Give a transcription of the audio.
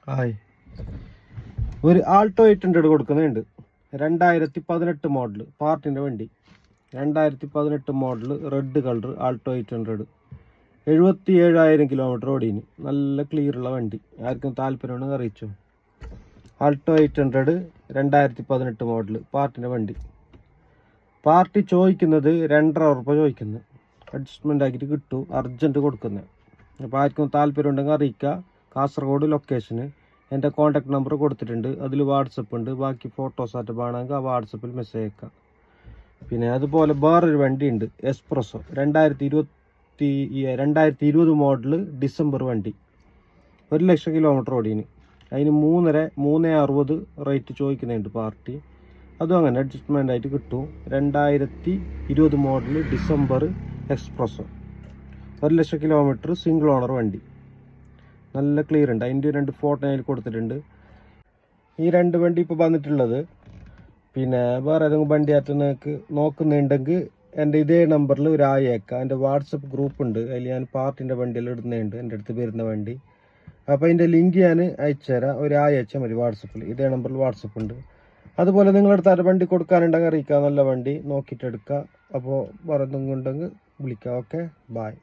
ആയി ഒരു ആൾട്ടോ 800 കൊടുക്കുന്നുണ്ട്. 2018 മോഡൽ പാർട്ടിൻ്റെ വണ്ടി. 2018 model red colour Alto 800. 77,000 kilometre ഓടിന്. നല്ല ക്ലിയറുള്ള വണ്ടി. ആർക്കും താല്പര്യമുണ്ടെങ്കിൽ അറിയിച്ചോ. ആൾട്ടോ 800 2018 മോഡൽ പാർട്ടിൻ്റെ വണ്ടി. പാർട്ടി ചോദിക്കുന്നത് 2.5 ഉറുപ്പിക ചോദിക്കുന്നത്. അഡ്ജസ്റ്റ്മെൻ്റ് ആക്കിയിട്ട് കിട്ടും. അർജൻറ്റ് കൊടുക്കുന്നത്. അപ്പോൾ ആർക്കും താല്പര്യം ഉണ്ടെങ്കിൽ അറിയിക്കുക. കാസർഗോഡ് ലൊക്കേഷന്. എൻ്റെ കോൺടാക്ട് നമ്പർ കൊടുത്തിട്ടുണ്ട്. അതിൽ വാട്സപ്പ് ഉണ്ട്. ബാക്കി ഫോട്ടോസായിട്ട് വേണമെങ്കിൽ ആ വാട്സപ്പിൽ മെസ്സേജ് അയക്കാം. പിന്നെ അതുപോലെ വേറൊരു വണ്ടിയുണ്ട്, എക്സ്പ്രസ്സോ. 2020 മോഡൽ ഡിസംബർ വണ്ടി. 1,00,000 കിലോമീറ്റർ ഓടിന്. അതിന് 3.60 റേറ്റ് ചോദിക്കുന്നുണ്ട് പാർട്ടി. അതും അങ്ങനെ അഡ്ജസ്റ്റ്മെൻ്റ് ആയിട്ട് കിട്ടും. 2020 model December Espresso. 1,00,000 kilometre single owner വണ്ടി. നല്ല ക്ലിയർ ഉണ്ട്. അതിൻ്റെ 2 ഫോട്ടോ അതിൽ കൊടുത്തിട്ടുണ്ട്. ഈ 2 വണ്ടി ഇപ്പോൾ വന്നിട്ടുള്ളത്. പിന്നെ വേറെ ഏതെങ്കിലും വണ്ടി ആയിട്ട് നിങ്ങൾക്ക് നോക്കുന്നുണ്ടെങ്കിൽ എൻ്റെ ഇതേ നമ്പറിൽ ഒരു അയക്കാം. എൻ്റെ വാട്സപ്പ് ഗ്രൂപ്പ് ഉണ്ട്. അതിൽ ഞാൻ പാർട്ടിൻ്റെ വണ്ടിയെല്ലാം ഇടുന്നുണ്ട്, എൻ്റെ അടുത്ത് വരുന്ന വണ്ടി. അപ്പോൾ അതിൻ്റെ ലിങ്ക് ഞാൻ അയച്ചു തരാം. ഒരു അയച്ചാൽ മതി വാട്സപ്പിൽ. ഇതേ നമ്പറിൽ വാട്സപ്പ് ഉണ്ട്. അതുപോലെ നിങ്ങളടുത്ത് ആ വണ്ടി കൊടുക്കാനുണ്ടെങ്കിൽ അറിയിക്കാം. നല്ല വണ്ടി നോക്കിയിട്ട് എടുക്കുക. അപ്പോൾ വേറെ എന്തെങ്കിലും ഉണ്ടെങ്കിൽ വിളിക്കാം. Okay, bye.